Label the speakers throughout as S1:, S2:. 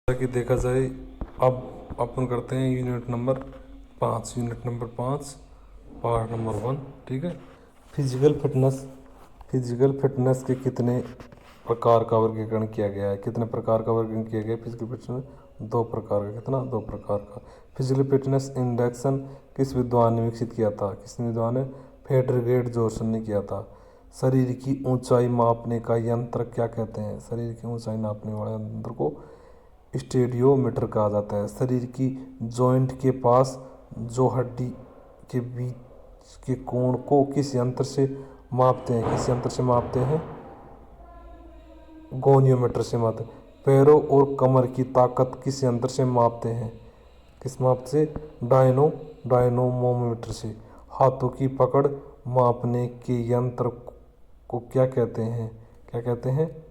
S1: कि देखा जाए अब अपन करते हैं यूनिट नंबर 5 पार्ट नंबर 1। ठीक है। फिजिकल फिटनेस के कितने प्रकार का वर्गीकरण किया गया है? कितने प्रकार का वर्गीकरण किया गया है फिजिकल फिटनेस? 2 प्रकार का। कितना? 2 प्रकार का। फिजिकल फिटनेस इंडेक्सन किस विद्वान ने विकसित किया था? किस विद्वान ने? फेडरिक जॉर्सन ने किया था। शरीर की ऊंचाई मापने का यंत्र क्या कहते हैं? शरीर की ऊंचाई नापने वाले यंत्र को स्टेडियोमीटर कहा जाता है। शरीर की जॉइंट के पास जो हड्डी के बीच के कोण को किस यंत्र से मापते हैं? किस यंत्र से मापते हैं? गोनियोमीटर से मापते हैं। पैरों और कमर की ताकत किस यंत्र से मापते हैं? किस माप से? डायनोमोमीटर से। हाथों की पकड़ मापने के यंत्र को क्या कहते हैं? क्या कहते हैं?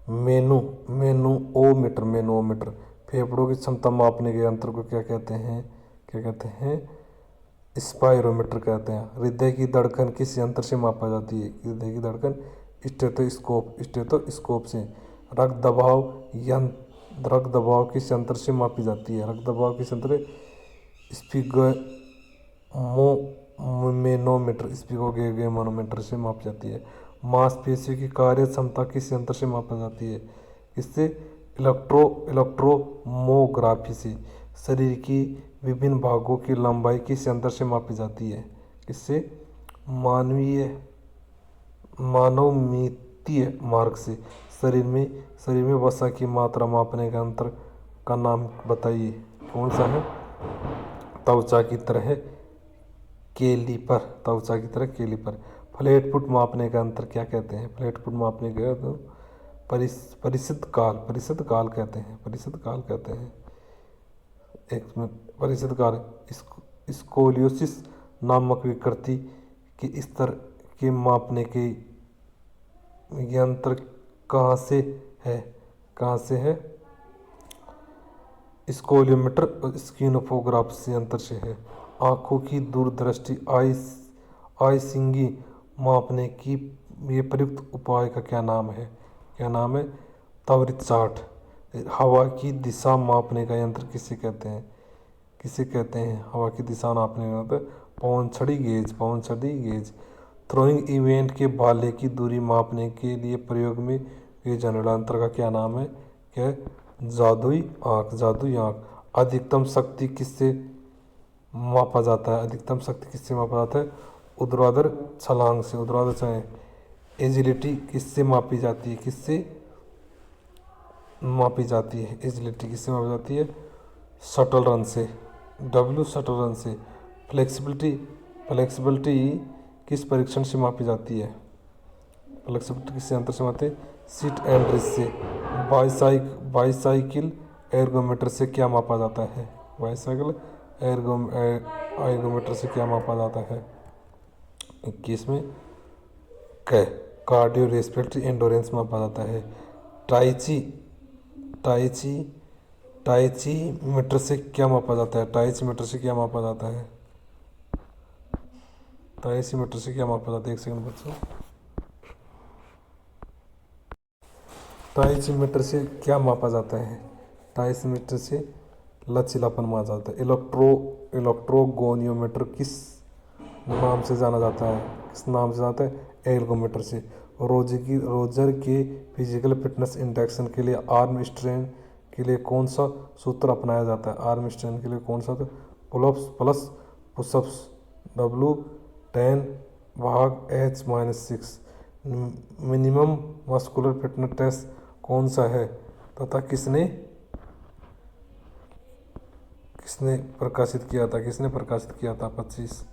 S1: मेनोमीटर। फेफड़ों की क्षमता मापने के यंत्र को क्या कहते हैं? क्या कहते हैं? स्पायरोमीटर कहते हैं। हृदय की धड़कन किस यंत्र से मापा जाती है? हृदय की धड़कन स्टेथोस्कोप से। रक्त दबाव किस यंत्र से मापी जाती है? रक्त दबाव किस यंत्र? स्पिगोमेनोमीटर से मापी जाती है। मांसपेशियों की कार्य क्षमता किस यंत्र से मापी जाती है? इससे इलेक्ट्रोमोग्राफी से। शरीर की विभिन्न भागों की लंबाई किस यंत्र से मापी जाती है? इससे मानवमितीय मार्ग से। शरीर में वसा की मात्रा मापने का यंत्र का नाम बताइए। कौन सा है? त्वचा की तरह कैलिपर। फ्लैट फुट मापने का यंत्र क्या कहते हैं? फ्लैट फुट मापने का तो परिशुद्ध काल कहते हैं। एक मिनट। परिशुद्ध काल। स्कोलियोसिस नामक विकृति के स्तर के मापने के यंत्र कहाँ से है? स्कोलियोमीटर और स्किनोग्राफ यंत्र से है। आँखों की दूरदृष्टि आइसिंगी मापने की ये प्रयुक्त उपाय का क्या नाम है? क्या नाम है? त्वरित चार्ट। हवा की दिशा मापने का यंत्र किसे कहते हैं? हवा की दिशा नापने का यंत्र पवनचक्की गेज। थ्रोइंग इवेंट के भाले की दूरी मापने के लिए प्रयोग में किए जाने वाले यंत्र का क्या नाम है? क्या? जादुई आंख। अधिकतम शक्ति किससे मापा जाता है? ऊर्ध्वाधर छलांग से। एजिलिटी किससे मापी जाती है? शटल रन से। शटल रन से। फ्लेक्सिबिलिटी किस परीक्षण से मापी जाती है? किस यंत्र से मापते हैं? सीट एंड रिस्ट से। बाईसाइकिल एर्गोमीटर से क्या मापा जाता है? एर्गोमीटर से क्या मापा जाता है? 21 में कार्डियो रेस्पिरेटरी एंडोरेंस मापा जाता है। टाइची मीटर से क्या मापा जाता है? एक सेकंड बच्चों। टाइसीमीटर से क्या मापा जाता है? टाइसीमीटर से लचीलापन मापा जाता है। इलेक्ट्रोगोनियोमीटर किस नाम से जाना जाता है? एर्गोमीटर से। रोजर के फिजिकल फिटनेस इंडेक्सन के लिए आर्म स्ट्रेन के लिए कौन सा सूत्र अपनाया जाता है? Pullups plus pushups W10/H-6। Minimum muscular fitness test कौन सा है तथा किसने प्रकाशित किया था? 25।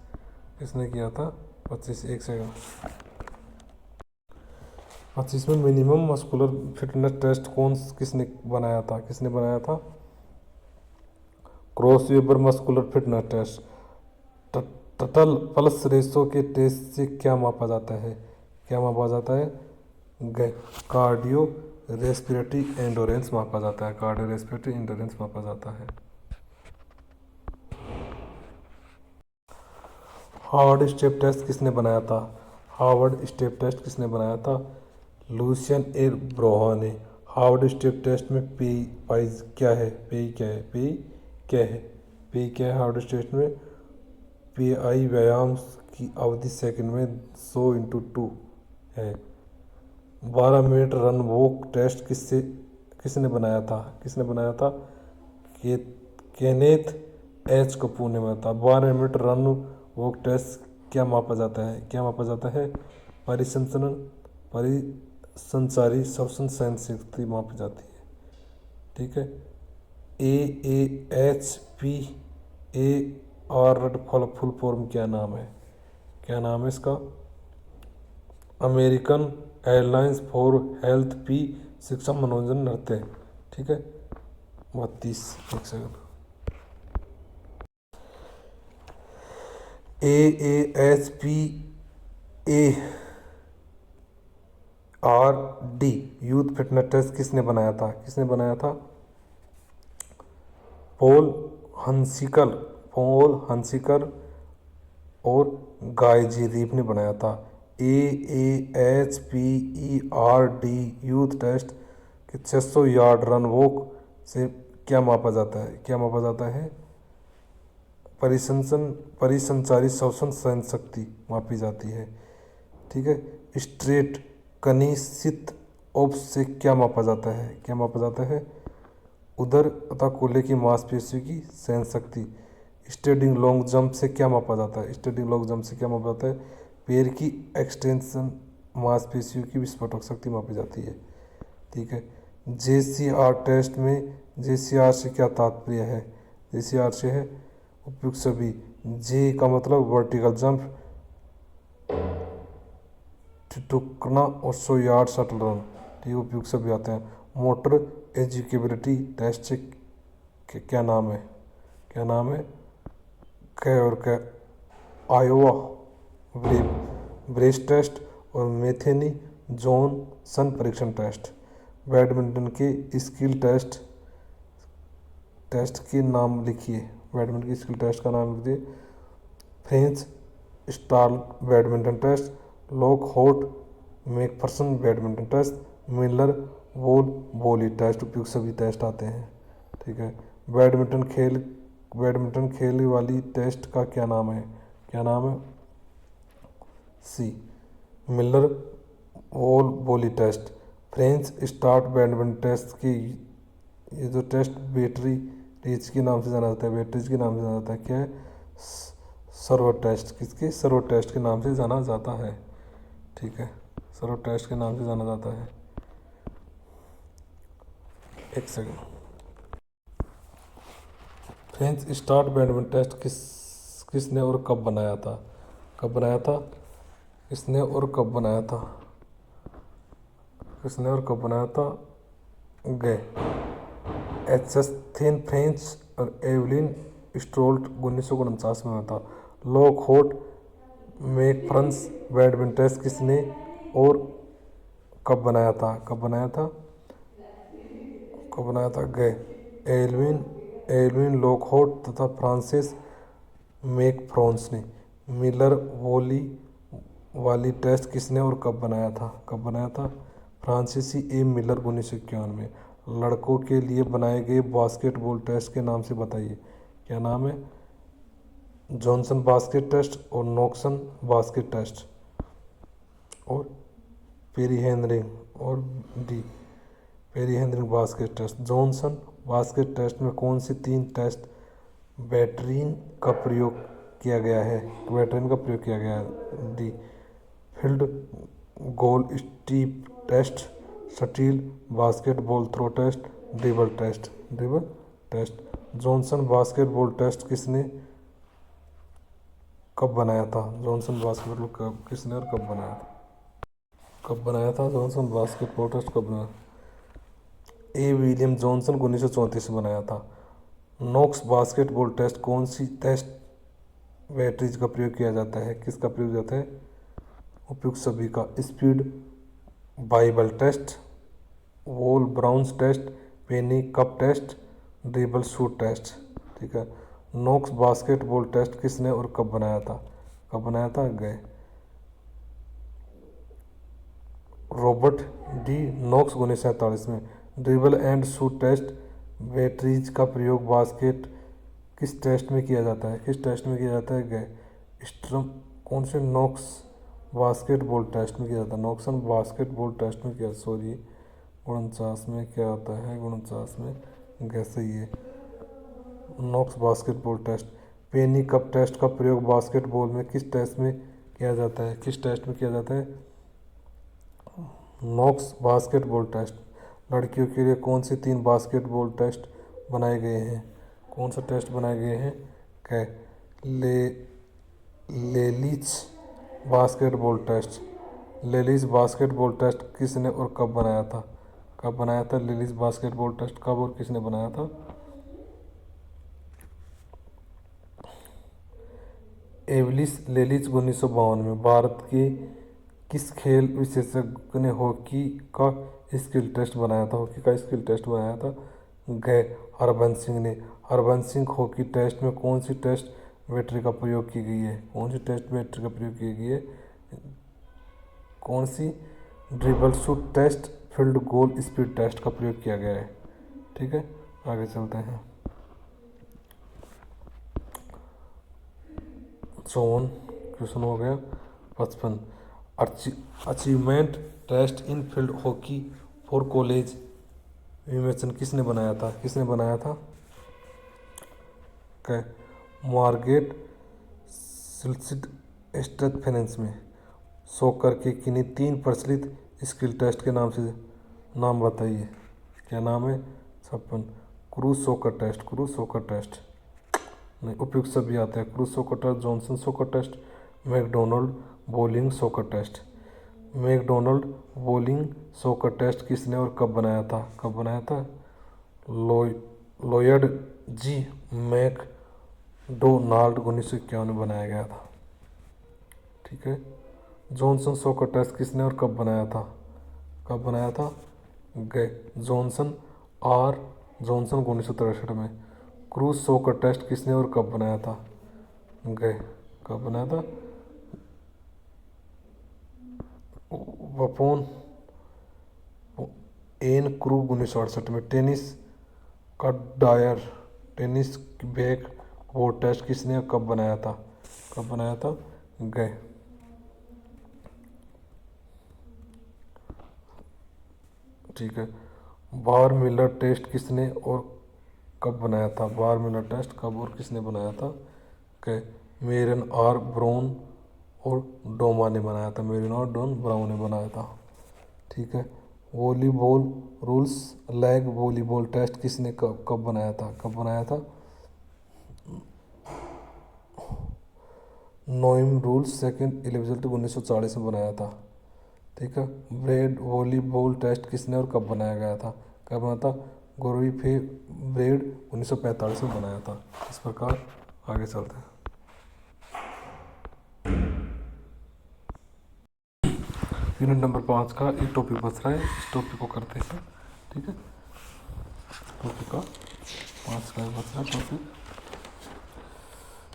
S1: किसने किया था? 25। एक सेकंड। 25 में मिनिमम मस्कुलर फिटनेस टेस्ट किसने बनाया था? Crossover muscular fitness test. Total pulse ratio के टेस्ट से क्या मापा जाता है? कार्डियो रेस्पिरेटरी एंडोरेंस मापा जाता है। हार्वर्ड स्टेप टेस्ट किसने बनाया था? लुसियन ए ब्रोहा ने हार्वर्ड स्टेप टेस्ट में पे पाइज क्या है, पे क्या है, पे क्या है, पे क्या है हार्वर्ड टेस्ट में? पे आई व्यायाम की अवधि सेकंड में 100 × 2 है। 12 मिनट रन वॉक टेस्ट किसने बनाया था? किसने बनाया था? के केनेथ एच कपूर ने बनाया था। 12 मिनट रन वॉक टेस्ट क्या मापा जाता है? क्या मापा जाता है? परिसंचरण परिसंचारी श्वसन सहन शक्ति मापी जाती है। ठीक है। AAHP फुल फॉर्म क्या नाम है? क्या नाम है इसका? American alliance for health P शिक्षा मनोरंजन नृत्य। ठीक है। 32 एक second. AAHPARD youth fitness test किसने बनाया था? किसने बनाया था? पॉल हंसिकर और गाय जी रीप ने बनाया था। AAHPERD यूथ टेस्ट के 600 यार्ड रन वॉक से क्या मापा जाता है? क्या मापा जाता है? परिसंचारी श्वसन सहन शक्ति मापी जाती है। ठीक है। स्ट्रेट कनिशित ओप्स से क्या मापा जाता है? क्या मापा जाता है? उदर तथा कूल्हे की मांसपेशियों की सहन शक्ति। स्टैंडिंग लॉन्ग जंप से क्या मापा जाता है? स्टैंडिंग लॉन्ग जंप से क्या मापा जाता है? पैर की एक्सटेंशन मांसपेशियों की विस्फोटक शक्ति मापी जाती है। ठीक है। JCR टेस्ट में JCR से क्या तात्पर्य है? JCR से है उपयुक्त सभी। जे का मतलब वर्टिकल जंप, ठिठुकना और 100 यार्ड शटल रन। ठीक, उपयुक्त सभी आते हैं। मोटर एजुकेबिलिटी टेस्ट से क्या नाम है? क्या नाम है? कै और कै आयोवा ब्रेस्ट टेस्ट और मेथेनी जॉनसन परीक्षण टेस्ट। बैडमिंटन के स्किल टेस्ट के नाम लिखिए। बैडमिंटन की स्किल टेस्ट का नाम लिखिए। French stall badminton test, Lockhart McPherson badminton test, Miller volley test. उपयुक्त सभी टेस्ट आते हैं। ठीक है। बैडमिंटन खेल वाली टेस्ट का क्या नाम है? क्या नाम है? C Miller volley test. French start badminton test की ये जो टेस्ट बैटरी रीच के नाम से जाना जाता है, बैटरीज के नाम से जाना जाता है। क्या है? Server test. किसके? सर्वर टेस्ट के नाम से जाना जाता है। ठीक है। सर्वर टेस्ट के नाम से जाना जाता है। एक second. French start badminton test किसने और कब बनाया था? कब बनाया था? किसने और कब बनाया था? किसने और कब बनाया था? गए एचस्थेन फ्रेंच और एवलिन स्ट्रोल्ट 1949 में था। लॉकहार्ट मैकफर्सन बैडमिंटन टेस्ट किसने और कब बनाया था? कब बनाया था? कब बनाया था? गए एल्विन लॉकहार्ट तथा फ्रांसिस मैकफर्सन ने। मिलर वॉली वाली टेस्ट किसने और कब बनाया था? कब बनाया था? फ्रांसीसी ए मिलर 1951 में। लड़कों के लिए बनाए गए बास्केटबॉल टेस्ट के नाम से बताइए। क्या नाम है? जॉनसन बास्केट टेस्ट और नॉक्सन बास्केट टेस्ट और पेरी हेनरिंग और D Perry Henring basket test. Johnson basket test में कौन से 3 टेस्ट बैटरीन का प्रयोग किया गया है? बैटरीन का प्रयोग किया गया है। डी फील्ड गोल स्टीप test, steel basketball throw test, dribble test. Johnson basketball test किसने कब बनाया था? जॉनसन बास्केटबॉल किसने और कब बनाया था? कब बनाया था जॉनसन बास्केटबॉल टेस्ट? कब बनाया? ए विलियम जॉनसन को 1934 में बनाया था। नॉक्स बास्केटबॉल टेस्ट कौन सी टेस्ट बैटरीज का प्रयोग किया जाता है? किसका प्रयोग जाता है? उपयुक्त सभी का। Speed bible test, wall bounce test, penny cup test, dribble shoot test. ठीक है। नॉक्स बास्केटबॉल टेस्ट किसने और कब बनाया था? कब बनाया था? गए रॉबर्ट डी नॉक्स 1947 में। Dribble and shoot test, batteries का प्रयोग बास्केट किस टेस्ट में किया जाता है, किस टेस्ट में किया जाता है, गए स्ट्रम कौन से, नॉक्स बास्केटबॉल टेस्ट में किया जाता है, नॉक्सन बास्केटबॉल टेस्ट में किया, सॉरी 49 में क्या आता है, 49 में गैस सही है, Knox basketball test. Penny cup test का प्रयोग बास्केटबॉल में किस टेस्ट में किया जाता है, किस टेस्ट में किया जाता है, नॉक्स बास्केटबॉल टेस्ट। लड़कियों के लिए कौन से 3 बास्केटबॉल टेस्ट बनाए गए हैं, कौन सा टेस्ट बनाए गए हैं, क्या ले लेलीज बास्केटबॉल टेस्ट। लेलीज बास्केटबॉल टेस्ट किसने और कब बनाया था, कब बनाया था लेलीज बास्केटबॉल टेस्ट, कब और किसने बनाया था, एवलिस लेलीज 1952 में। भारत के किस खेल विशेषज्ञ ने हॉकी का स्किल टेस्ट बनाया था, हॉकी का स्किल टेस्ट बनाया था, गए हरबंस सिंह ने। हरबंस सिंह हॉकी टेस्ट में कौन सी टेस्ट बैटरी का प्रयोग की गई है, कौन सी टेस्ट बैटरी का प्रयोग की गई है, कौन सी, dribble shoot test, field goal speed test का प्रयोग किया गया है। ठीक है, आगे चलते हैं। चौवन क्वेश्चन हो गया। 55 achievement test in field hockey for college विवेचन किसने बनाया था, किसने बनाया था, क्या मार्गेट सिल्सिड स्टेफेनेंस में। सॉकर के किन्हीं 3 प्रचलित स्किल टेस्ट के नाम बताइए, क्या नाम है, 56 cruise soccer test, cruise soccer test नहीं, उपयुक्त सभी आते हैं, cruise soccer test, Johnson soccer test, McDonald volleying soccer test. McDonald volleying soccer test किसने और कब बनाया था, कब बनाया था, लॉयड जी मैकडोनाल्ड 1951 में बनाया गया था। ठीक है, जॉनसन सॉकर टेस्ट किसने और कब बनाया था, कब बनाया था, गए जॉनसन जॉनसन 1963 में। क्रूज सॉकर टेस्ट किसने और कब बनाया था, गए कब बनाया था, वपोन एन क्रूग 1968 में। टेनिस का Dyer tennis back board test किसने और कब बनाया था, कब बनाया था, गए ठीक है। बार मिलर टेस्ट किसने और कब बनाया था, बार मिलर टेस्ट कब और किसने बनाया था, गए मेरियन आर ब्राउन और डोमा ने बनाया था, मेरियन और डॉन ब्राउन ने बनाया था। ठीक है, वॉलीबॉल रूल्स लेग वॉलीबॉल टेस्ट किसने कब बनाया था, कब बनाया था, नोइम रूल्स सेकेंड 1940 में बनाया था। ठीक है, ब्रेड वॉलीबॉल टेस्ट किसने और कब बनाया गया था, कब बना था, गोरवी ब्रेड 1945 में बनाया था। इस प्रकार आगे चलते हैं। यूनिट नंबर 5 का एक टॉपिक बच रहा है, इस टॉपिक को करते हैं। ठीक है, टॉपिक का 5 का बच रहा है टॉपिक।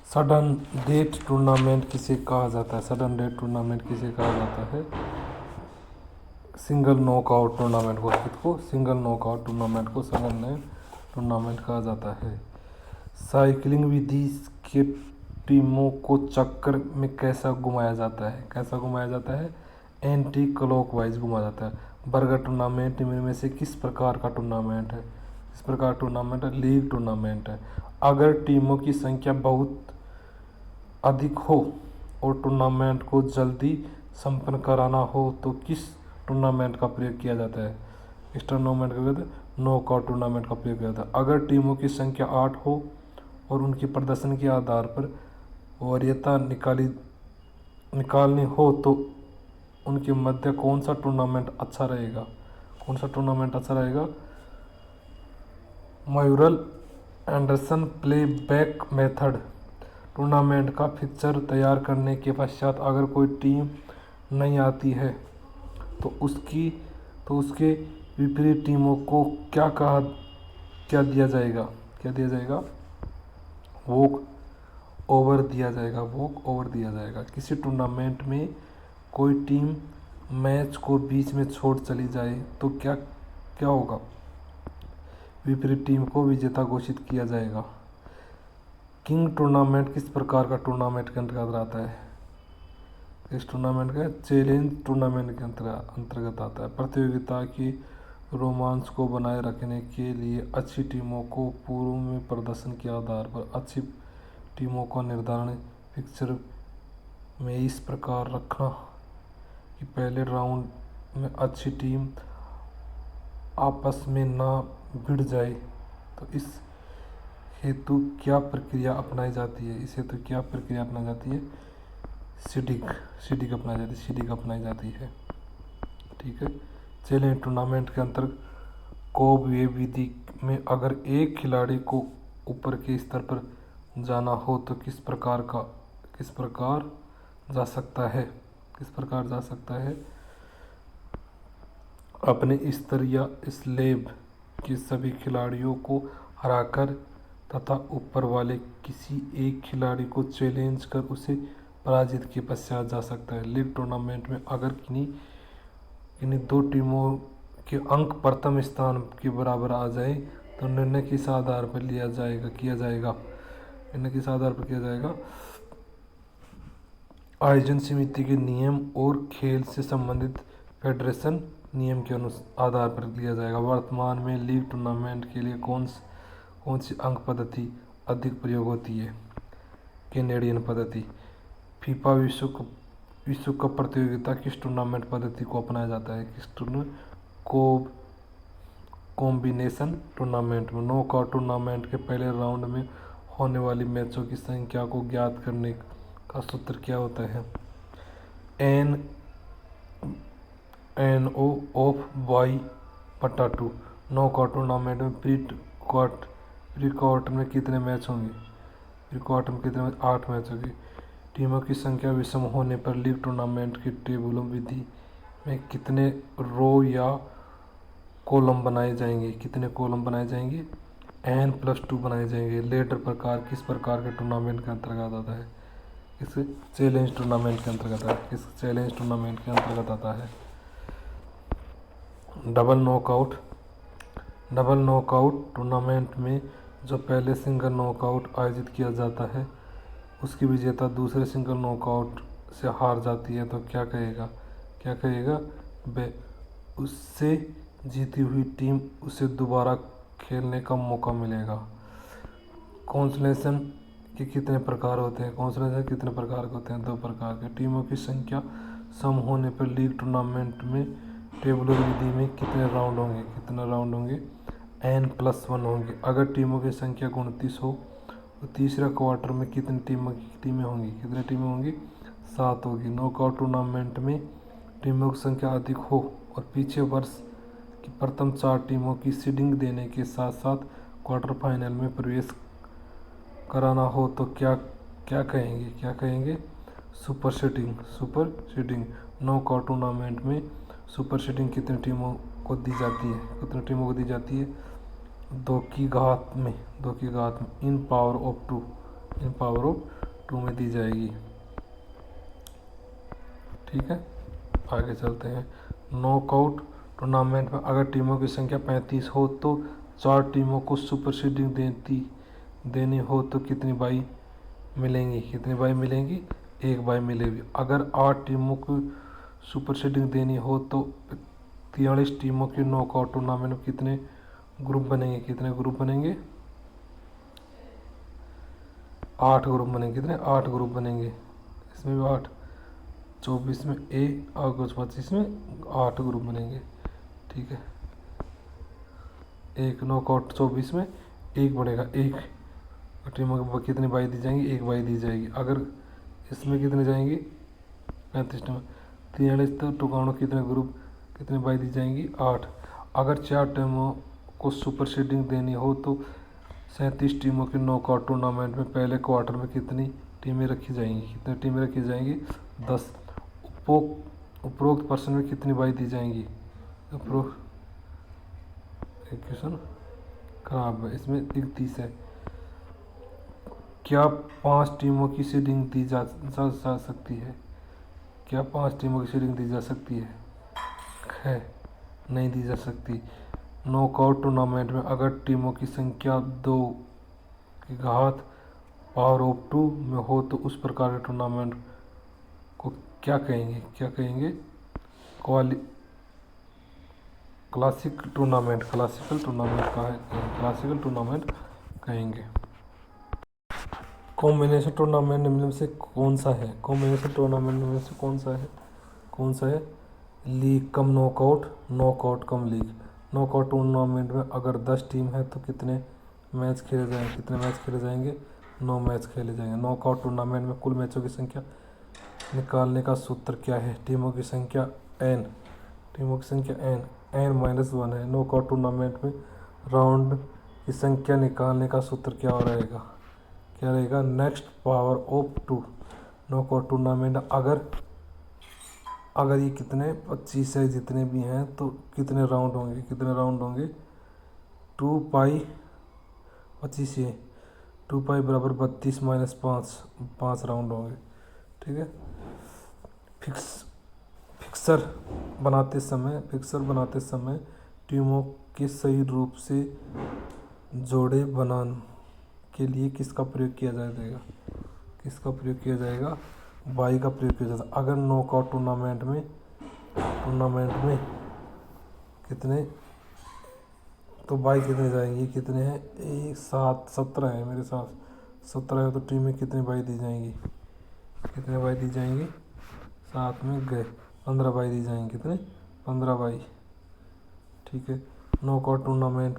S1: सडन डेट टूर्नामेंट किसे कहा जाता है, सडन डेट टूर्नामेंट किसे कहा जाता है, सिंगल नॉकआउट टूर्नामेंट को, किसको, सिंगल नॉकआउट टूर्नामेंट को सडन डेट टूर्नामेंट कहा जाता है। साइकिलिंग विधि के टीमों को चक्कर में कैसा घुमाया जाता है, कैसा घुमाया जाता है, एंटी क्लॉकवाइज घुमाया जाता है। बर्गर टूर्नामेंट निम्न में से किस प्रकार का टूर्नामेंट है, इस प्रकार टूर्नामेंट है, लीग टूर्नामेंट है। अगर टीमों की संख्या बहुत अधिक हो और टूर्नामेंट को जल्दी संपन्न कराना हो तो किस टूर्नामेंट का प्रयोग किया जाता है, इस टूर्नामेंट का कहते हैं नॉकआउट टूर्नामेंट का प्रयोग किया जाता है। अगर टीमों की संख्या 8 हो और उनकी प्रदर्शन के आधार पर वरीयता निकालनी हो तो उनके मध्य कौन सा टूर्नामेंट अच्छा रहेगा, कौन सा टूर्नामेंट अच्छा रहेगा, mural Anderson playback method. Tournament का फिक्सचर तैयार करने के पश्चात अगर कोई टीम नहीं आती है तो उसके विपरीत टीमों को क्या दिया जाएगा, वॉक ओवर दिया जाएगा, वॉक ओवर दिया जाएगा। किसी टूर्नामेंट में कोई टीम मैच को बीच में छोड़ चली जाए तो क्या होगा, विपरीत टीम को विजेता घोषित किया जाएगा। किंग टूर्नामेंट किस प्रकार का टूर्नामेंट के अंतर्गत आता है? इस टूर्नामेंट का चैलेंज टूर्नामेंट के अंतर्गत आता है। प्रतियोगिता के रोमांच को बनाए रखने के लिए अच्छी टीमों को पूर्व में प्रदर्शन के आधार पर अच्छी टीमों का निर्धारण फिक्सचर में इस प्रकार रखना कि पहले राउंड में अच्छी टीम आपस में ना भिड़ जाए। तो इस हेतु क्या प्रक्रिया अपनाई जाती है? इस हेतु क्या प्रक्रिया अपनाई जाती है? सीडिंग अपनाई जाती है। ठीक है। चैलेंज टूर्नामेंट के अंतर्गत कोब वे विधि में अगर एक खिलाड़ी को ऊपर के स्तर पर जाना हो तो किस प्रकार जा सकता है? अपने स्तर या स्लैब के सभी खिलाड़ियों को हराकर तथा ऊपर वाले किसी एक खिलाड़ी को चैलेंज कर उसे पराजित के पश्चात जा सकता है। लीग टूर्नामेंट में अगर किन्हीं दो टीमों के अंक प्रथम स्थान के बराबर आ जाए तो निर्णय किस आधार पर किया जाएगा? आयोजन समिति के नियम और खेल से संबंधित फेडरेशन नियम के आधार पर लिया जाएगा। वर्तमान में लीग टूर्नामेंट के लिए कौन सी अंक पद्धति अधिक प्रयोग होती है? कैनेडियन पद्धति। फीफा विश्व कप प्रतियोगिता किस टूर्नामेंट पद्धति को अपनाया जाता है? कॉम्बिनेशन टूर्नामेंट में। नॉकआउट टूर्नामेंट के पहले राउंड में होने वाली मैचों की संख्या को ज्ञात करने का सूत्र क्या होता है? NO of y/2। Knockout tournament में प्री क्वार्टर में कितने मैच होंगे? 8 मैच होंगे। टीमों की संख्या विषम होने पर लीग टूर्नामेंट की टेबल विधि में कितने रो या कॉलम बनाए जाएंगे? N+2 बनाए जाएंगे। लेडर प्रकार किस प्रकार के टूर्नामेंट के अंतर्गत आता है? इस चैलेंज टूर्नामेंट के अंतर्गत आता है। डबल नॉकआउट टूर्नामेंट में जो पहले सिंगल नॉकआउट आयोजित किया जाता है उसकी विजेता दूसरे सिंगल नॉकआउट से हार जाती है तो क्या कहेगा? उससे जीती हुई टीम उसे दोबारा खेलने का मौका मिलेगा। कॉन्सोलेशन के कितने प्रकार होते हैं? 2 प्रकार के। टीमों की संख्या सम होने पर लीग टूर्नामेंट में टेबुलर विधि में कितने राउंड होंगे? N+1 होंगे। अगर टीमों की संख्या 29 हो तो तीसरा क्वार्टर में कितनी टीमें होंगी? 7 होगी। नॉकआउट टूर्नामेंट में टीमों की संख्या अधिक हो और पिछले वर्ष की प्रथम 4 टीमों की सीडिंग देने के साथ साथ क्वार्टर फाइनल में प्रवेश कराना हो तो क्या कहेंगे? Super seeding. नॉकआउट टूर्नामेंट में सुपर सीडिंग कितनी टीमों को दी जाती है? 2 की घात में इन पावर ऑफ 2 में दी जाएगी। ठीक है, आगे चलते हैं। नॉकआउट टूर्नामेंट में अगर टीमों की संख्या 35 हो तो 4 टीमों को सुपर सीडिंग देनी हो तो कितनी बाई मिलेंगी? 1 बाई मिलेगी। अगर 8 टीमों को सुपर सीडिंग देनी हो तो 43 टीमों के नॉकआउट टूर्नामेंट में कितने ग्रुप बनेंगे? 8 ग्रुप बनेंगे। 8 ग्रुप बनेंगे। इसमें भी 8, 24 में A और 25 में 8 ग्रुप बनेंगे। ठीक है, एक नॉकआउट 24 में 1 बढ़ेगा। 1 टीमों को कितनी बाई दी जाएंगी? 1 बाई दी जाएगी। अगर इसमें कितने जाएंगी? 35 टीम। 43 तो टुकाणों कितने बाई दी जाएंगी? 8। अगर 4 टीमों को सुपर सीडिंग देनी हो तो 37 टीमों के नॉकआउट टूर्नामेंट में पहले क्वार्टर में कितनी टीमें रखी जाएंगी? 10। उपरोक्त प्रश्न में कितनी बाई दी जाएंगी? क्वेश्चन खराब है, इसमें 31 है। क्या 5 टीमों की सीडिंग दी जा सकती है? 5 टीमों की सीडिंग दी जा सकती है? नहीं दी जा सकती। नॉकआउट टूर्नामेंट में अगर टीमों की संख्या 2 की घात पावर ऑफ 2 में हो तो उस प्रकार के टूर्नामेंट को क्या कहेंगे? क्लासिकल टूर्नामेंट कहेंगे। कॉम्बिनेशन टूर्नामेंट निम्न में से कौन सा है? कौन सा है? लीग कम नॉकआउट, नॉकआउट कम लीग। नॉकआउट टूर्नामेंट में अगर 10 टीम है तो कितने मैच खेले जाएंगे? 9 मैच खेले जाएंगे। नॉकआउट टूर्नामेंट में कुल मैचों की संख्या निकालने का सूत्र क्या है? टीमों की संख्या n n-1 है। नॉकआउट टूर्नामेंट में राउंड की संख्या निकालने का सूत्र क्या रहेगा? Next power of 2। Knockout tournament अगर ये कितने 25 है, जितने भी हैं तो कितने राउंड होंगे? 2 पाई 25 है, 2 पाई बराबर 32 माइनस 5 राउंड होंगे। ठीक है। फिक्सर बनाते समय टीमों के सही रूप से जोड़े बनाने के लिए किसका प्रयोग किया जाएगा? बाई का प्रयोग किया जाता है। अगर नॉकआउट टूर्नामेंट में कितने तो बाई कितने जाएंगी? कितने हैं? 1 7 17 है मेरे साथ। 17 है तो टीम में कितने बाई दी जाएंगी? साथ में गए 15 बाई दी जाएंगी। कितने? 15 बाई। ठीक है। नॉकआउट टूर्नामेंट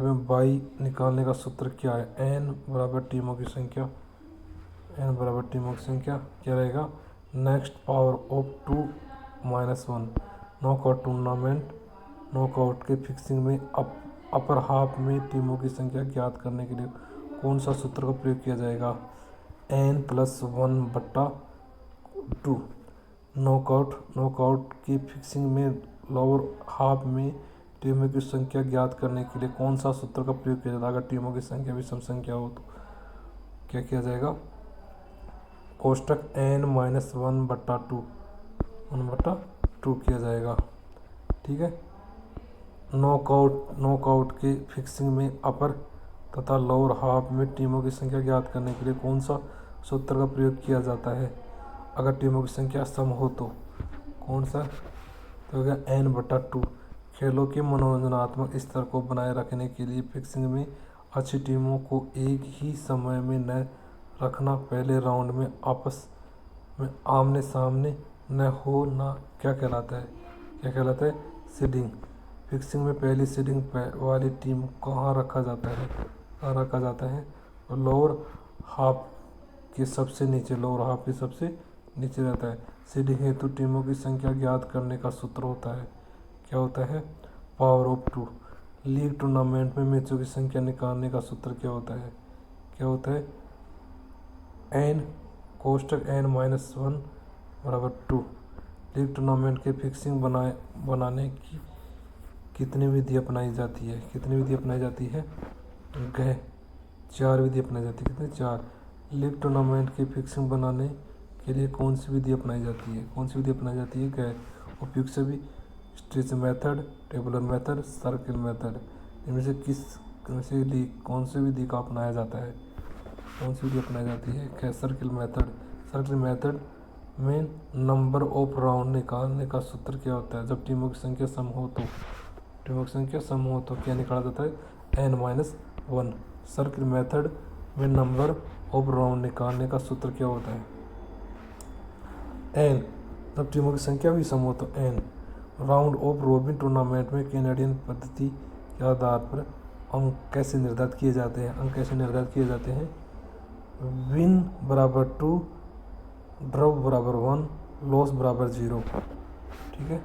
S1: में बाई निकालने का सूत्र क्या है? n बराबर टीमों की संख्या क्या रहेगा? Next power of 2 minus 1। Knockout के फिक्सिंग में अपर हाफ में टीमों की संख्या ज्ञात करने के लिए कौन सा सूत्र का प्रयोग किया जाएगा? n+1/2। नॉकआउट की फिक्सिंग में लोअर हाफ में टीमों की संख्या ज्ञात करने के लिए कौन सा सूत्र का प्रयोग किया जाता है? अगर टीमों की संख्या भी सम संख्या हो तो क्या किया जाएगा? कोष्टक n-1/2 किया जाएगा। ठीक है। नॉकआउट के फिक्सिंग में अपर तथा लोअर हाफ में टीमों की संख्या ज्ञात करने के लिए कौन सा सूत्र का प्रयोग किया जाता है? अगर टीमों की संख्या सम हो तो कौन सा? तो होगा n/2। खेलों के मनोरंजनात्मक स्तर को बनाए रखने के लिए फिक्सिंग में अच्छी टीमों को एक ही समय में न रखना, पहले राउंड में आपस में आमने सामने न होना क्या कहलाता है? सीडिंग। फिक्सिंग में पहली सीडिंग वाली टीम को कहाँ रखा जाता है? और लोअर हाफ के सबसे नीचे रहता है। सीडिंग हेतु टीमों की संख्या ज्ञात करने का सूत्र होता है क्या होता है? Power of 2। लीग टूर्नामेंट में मैचों की संख्या निकालने का सूत्र क्या होता है? n n-1 बराबर 2। लीग टूर्नामेंट के फिक्सिंग बनाने की कितनी विधि अपनाई जाती है? 4 विधि अपनाई जाती है। कितने? 4। लीग टूर्नामेंट की फिक्सिंग बनाने के लिए कौन सी विधि अपनाई जाती है? उपयुक्त सभी stretch method, tabular method, circle method. इनमें से कौन सी विधि का अपनाया जाता है? सर्किल मेथड में नंबर ऑफ राउंड निकालने का सूत्र क्या होता है? जब टीमों की संख्या सम हो तो क्या निकाला जाता है? n-1। सर्किल मेथड में नंबर ऑफ राउंड निकालने का सूत्र क्या होता है? n। जब टीमों की संख्या भी सम हो तो n। Round of robin tournament में कैनेडियन पद्धति के आधार पर अंक कैसे निर्धारित किए जाते हैं? विन बराबर 2, ड्रॉ बराबर 1, लॉस बराबर 0। ठीक है।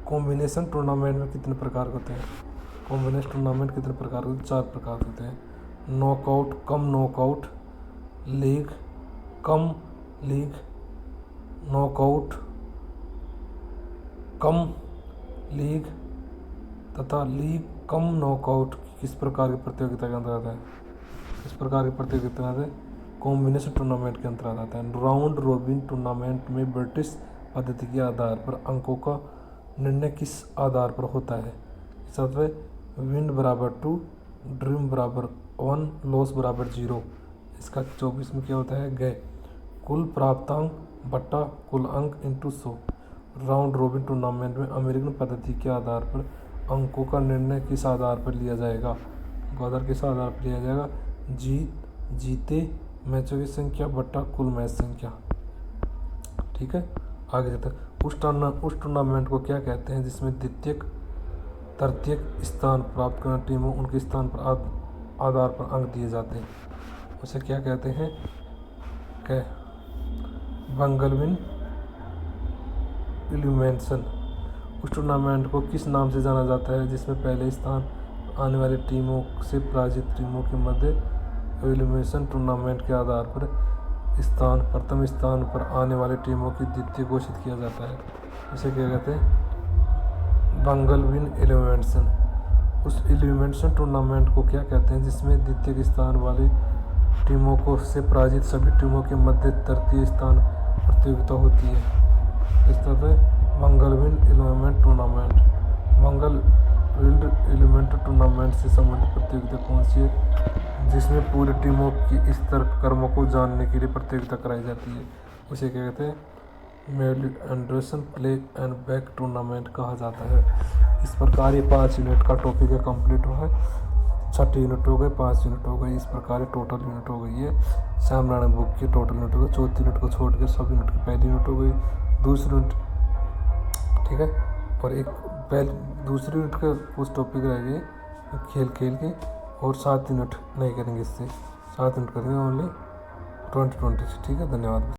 S1: कॉम्बिनेशन टूर्नामेंट में कितने प्रकार होते हैं? 4 प्रकार होते हैं। नॉकआउट, कम नॉकआउट, लीग, कम लीग, नॉकआउट, कम लीग तथा लीग कम नॉकआउट किस प्रकार की प्रतियोगिता के अंतर्गत है? कॉम्बिनेशन टूर्नामेंट के अंतर्गत आता है। राउंड रॉबिन टूर्नामेंट में ब्रिटिश पद्धति के आधार पर अंकों का निर्णय किस आधार पर होता है? इसका मतलब है विन बराबर 2, ड्रीम बराबर 1, लॉस बराबर 0। इसका 24 में क्या होता है? गए कुल प्राप्तांक बट्टा कुल अंक इंटू 100। राउंड रोबिन टूर्नामेंट में अमेरिकन पद्धति के आधार पर अंकों का निर्णय किस आधार पर लिया जाएगा? किस आधार पर लिया जाएगा? जीते मैचों की संख्या बट्टा कुल मैच संख्या। ठीक है, आगे चलते हैं। उस टूर्नामेंट को क्या कहते हैं जिसमें द्वितीय तृतीय स्थान प्राप्त करने टीमों उनके स्थान पर आधार पर अंक दिए जाते हैं? उसे क्या कहते हैं? बंगलविन इल्यूमिनेशन। उस टूर्नामेंट को किस नाम से जाना जाता है जिसमें पहले स्थान आने वाली टीमों से पराजित टीमों के मध्य इल्यूमिनेशन टूर्नामेंट के आधार पर प्रथम स्थान पर आने वाली टीमों की द्वितीय घोषित किया जाता है? उसे क्या कहते हैं? बंगलविन इल्यूमिनेशन। उस इल्यूमिनेशन टूर्नामेंट को क्या कहते हैं जिसमें द्वितीय स्थान वाली टीमों को से पराजित सभी टीमों के मध्य तृतीय स्थान प्रतियोगिता होती है? इस तरह से बंगलविन इल्यूमिनेशन टूर्नामेंट। बंगलविन इल्यूमिनेशन टूर्नामेंट से संबंधित प्रतियोगिता कौन सी है जिसमें पूरी टीमों की स्तर क्रमों को जानने के लिए प्रतियोगिता कराई जाती है? उसे क्या कहते हैं? मेली Anderson play and back tournament कहा जाता है। इस प्रकार ये 5 यूनिट का टॉपिक है कंप्लीट हुआ है। 6 यूनिट हो गए, 5 यूनिट हो गई, इस प्रकार टोटल यूनिट हो गई है। श्याम नारायण बुक की टोटल यूनिट हो गई। चौथी यूनिट को छोड़ के सब यूनिट की पहली यूनिट हो गई, दूसरी यूनिट। ठीक है, और दूसरी यूनिट का कुछ टॉपिक रह गए खेल के, और 7 यूनिट नहीं करेंगे, इससे 7 यूनिट करेंगे ओनली 2020 से। ठीक है, धन्यवाद।